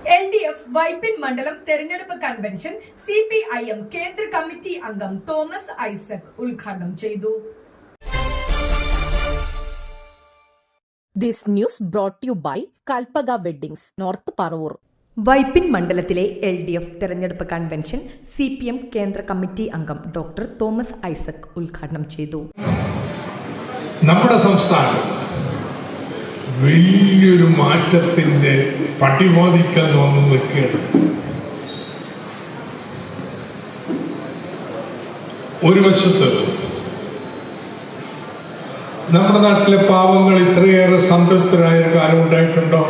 LDF Vypin മണ്ഡലം തെരഞ്ഞെടുപ്പ് convention CPIM കേന്ദ്ര കമ്മിറ്റി അംഗം തോമസ് ഐസക് ഉദ്ഘാടനം ചെയ്തു. This news brought to you by Kalpaga Weddings, North Parur. Vypin മണ്ഡലത്തിലെ LDF തെരഞ്ഞെടുപ്പ് കൺവെൻഷൻ CPM കേന്ദ്ര കമ്മിറ്റി അംഗം ഡോക്ടർ തോമസ് ഐസക് ഉദ്ഘാടനം ചെയ്തു. നമ്മുടെ സംസ്ഥാനം വലിയൊരു മാറ്റത്തിന്റെ പടിവാദിക്കാൻ വന്നു നിൽക്കുകയാണ്. ഒരു വശത്ത് നമ്മുടെ നാട്ടിലെ പാവങ്ങൾ ഇത്രയേറെ സംതൃപ്തരായ കാലം ഉണ്ടായിട്ടുണ്ടോ?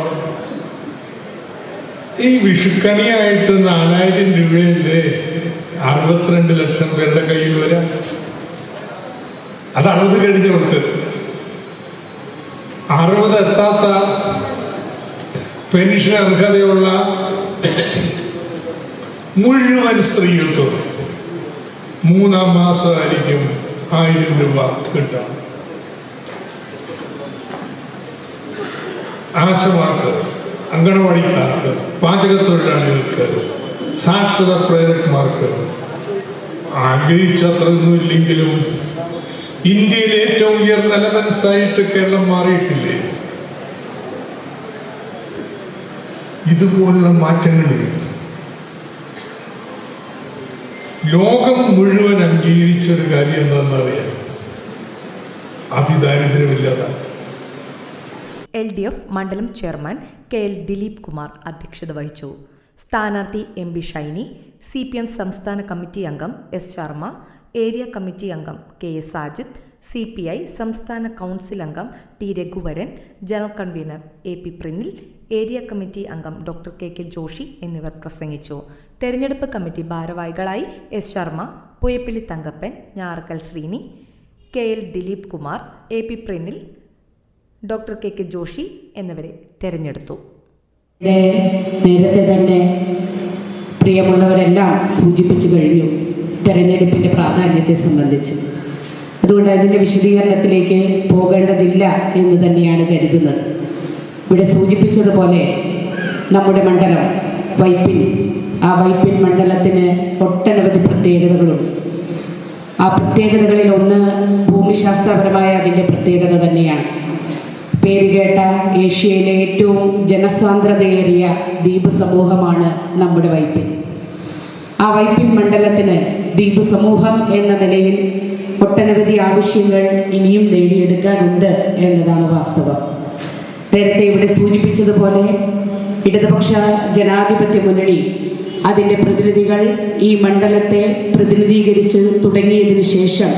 ഈ വിഷുക്കണിയായിട്ട് 4000 രൂപയല്ലേ 62 ലക്ഷം പേരുടെ കയ്യിൽ വരാം. അത് 60 കഴിഞ്ഞവർക്ക്, 60 എത്താത്ത പെൻഷൻ അർഹതയുള്ള മുഴുവൻ സ്ത്രീകൾക്കും 3-ാം മാസമായിരിക്കും 1000 രൂപ കിട്ടാം. ആശമാർക്ക്, അങ്കണവാടിക്കാർക്ക്, പാചകത്തൊഴിലാളികൾക്ക്, സാക്ഷരത പ്രേരകന്മാർക്ക് ആഗ്രഹിച്ചത്രയൊന്നും ഇല്ലെങ്കിലും ഇന്ത്യയിലെ ഏറ്റവും ഉയർന്ന എലമെന്റ്സ് ആയിട്ട് കേരളം മാറിയിട്ടില്ലേ? ഇതുപോലുള്ള മാറ്റങ്ങളിൽ ലോകം മുഴുവൻ അംഗീകരിച്ചൊരു കാര്യം എന്താണെന്നറിയാം, അതിദാരിദ്ര്യമില്ലാതാണ്. LDF മണ്ഡലം ചെയർമാൻ KL ദിലീപ് കുമാർ അധ്യക്ഷത വഹിച്ചു. സ്ഥാനാർത്ഥി MB ഷൈനി, CPM സംസ്ഥാന കമ്മിറ്റി അംഗം S ശർമ്മ, ഏരിയ കമ്മിറ്റി അംഗം KS സാജിദ്, CPI സംസ്ഥാന കൗൺസിൽ അംഗം T Raghuvaran, general convener AP Prinil, area committee അംഗം ഡോക്ടർ KK ജോഷി എന്നിവർ പ്രസംഗിച്ചു. തെരഞ്ഞെടുപ്പ് കമ്മിറ്റി ഭാരവാഹികളായി S Sharma, Puyappilly Thankappan, Njarakkal Sreeni, KL Dileep Kumar, AP Prinil, doctor KK Joshi എന്നിവരെ തെരഞ്ഞെടുത്തു. നേരത്തെ തന്നെ പ്രിയമുള്ളവരെല്ലാം സൂചിപ്പിച്ചു കഴിഞ്ഞു തെരഞ്ഞെടുപ്പിൻ്റെ പ്രാധാന്യത്തെ സംബന്ധിച്ച്. അതുകൊണ്ട് അതിൻ്റെ വിശദീകരണത്തിലേക്ക് പോകേണ്ടതില്ല എന്ന് തന്നെയാണ് കരുതുന്നത്. ഇവിടെ സൂചിപ്പിച്ചതുപോലെ നമ്മുടെ മണ്ഡലം വൈപ്പിൻ, ആ വൈപ്പിൻ മണ്ഡലത്തിന് ഒട്ടനവധി പ്രത്യേകതകളുണ്ട്. ആ പ്രത്യേകതകളിൽ ഒന്ന് ഭൂമിശാസ്ത്രപരമായ അതിൻ്റെ പ്രത്യേകത തന്നെയാണ്. പേരുകേട്ട ഏഷ്യയിലെ ഏറ്റവും ജനസാന്ദ്രതയേറിയ ദ്വീപ് സമൂഹമാണ് നമ്മുടെ വൈപ്പിൻ. ആ വൈപ്പിൻ മണ്ഡലത്തിന് ദ്വീപ് സമൂഹം എന്ന നിലയിൽ ഒട്ടനവധി ആവശ്യങ്ങൾ ഇനിയും നേടിയെടുക്കാനുണ്ട് എന്നതാണ് വാസ്തവം. നേരത്തെ ഇവിടെ സൂചിപ്പിച്ചതുപോലെ ഇടതുപക്ഷ ജനാധിപത്യ മുന്നണി അതിൻ്റെ പ്രതിനിധികൾ ഈ മണ്ഡലത്തെ പ്രതിനിധീകരിച്ച് തുടങ്ങിയതിന് ശേഷം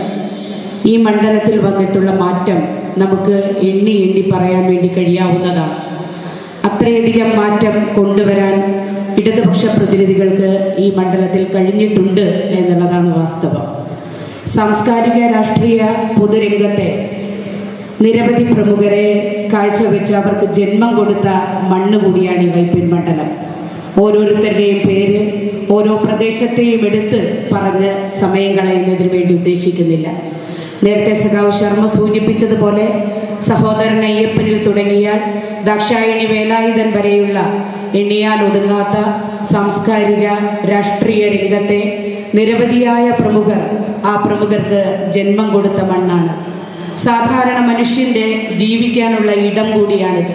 ഈ മണ്ഡലത്തിൽ വന്നിട്ടുള്ള മാറ്റം നമുക്ക് എണ്ണി പറയാൻ വേണ്ടി കഴിയാവുന്നതാണ്. അത്രയധികം മാറ്റം കൊണ്ടുവരാൻ ഇടതുപക്ഷ പ്രതിനിധികൾക്ക് ഈ മണ്ഡലത്തിൽ കഴിഞ്ഞിട്ടുണ്ട് എന്നുള്ളതാണ് വാസ്തവം. സാംസ്കാരിക രാഷ്ട്രീയ പൊതുരംഗത്തെ നിരവധി പ്രമുഖരെ കാഴ്ചവെച്ച് അവർക്ക് ജന്മം കൊടുത്ത മണ്ണ് കൂടിയാണ് ഈ വൈപ്പിൻ മണ്ഡലം. ഓരോരുത്തരുടെയും പേര് ഓരോ പ്രദേശത്തെയും എടുത്ത് പറഞ്ഞ് സമയം കളയുന്നതിന് വേണ്ടി ഉദ്ദേശിക്കുന്നില്ല. നേരത്തെ സഖാവ് ശർമ്മ സൂചിപ്പിച്ചതുപോലെ സഹോദരൻ അയ്യപ്പനിൽ തുടങ്ങിയാൽ ദാക്ഷായണി വേലായുധൻ വരെയുള്ള എണ്ണിയാൽ ഒടുങ്ങാത്ത സാംസ്കാരിക രാഷ്ട്രീയ രംഗത്തെ നിരവധിയായ പ്രമുഖർ, ആ പ്രമുഖർക്ക് ജന്മം കൊടുത്ത മണ്ണാണ്. സാധാരണ മനുഷ്യൻ്റെ ജീവിക്കാനുള്ള ഇടം കൂടിയാണിത്.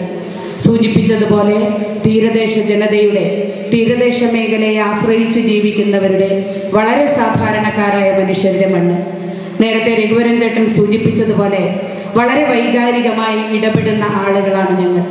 സൂചിപ്പിച്ചതുപോലെ തീരദേശ ജനതയുടെ, തീരദേശ മേഖലയെ ആശ്രയിച്ച് ജീവിക്കുന്നവരുടെ, വളരെ സാധാരണക്കാരായ മനുഷ്യരുടെ മണ്ണ്. നേരത്തെ രഘുവരൻ ചേട്ടൻ സൂചിപ്പിച്ചതുപോലെ വളരെ വൈകാരികമായി ഇടപെടുന്ന ആളുകളാണ് ഞങ്ങൾ.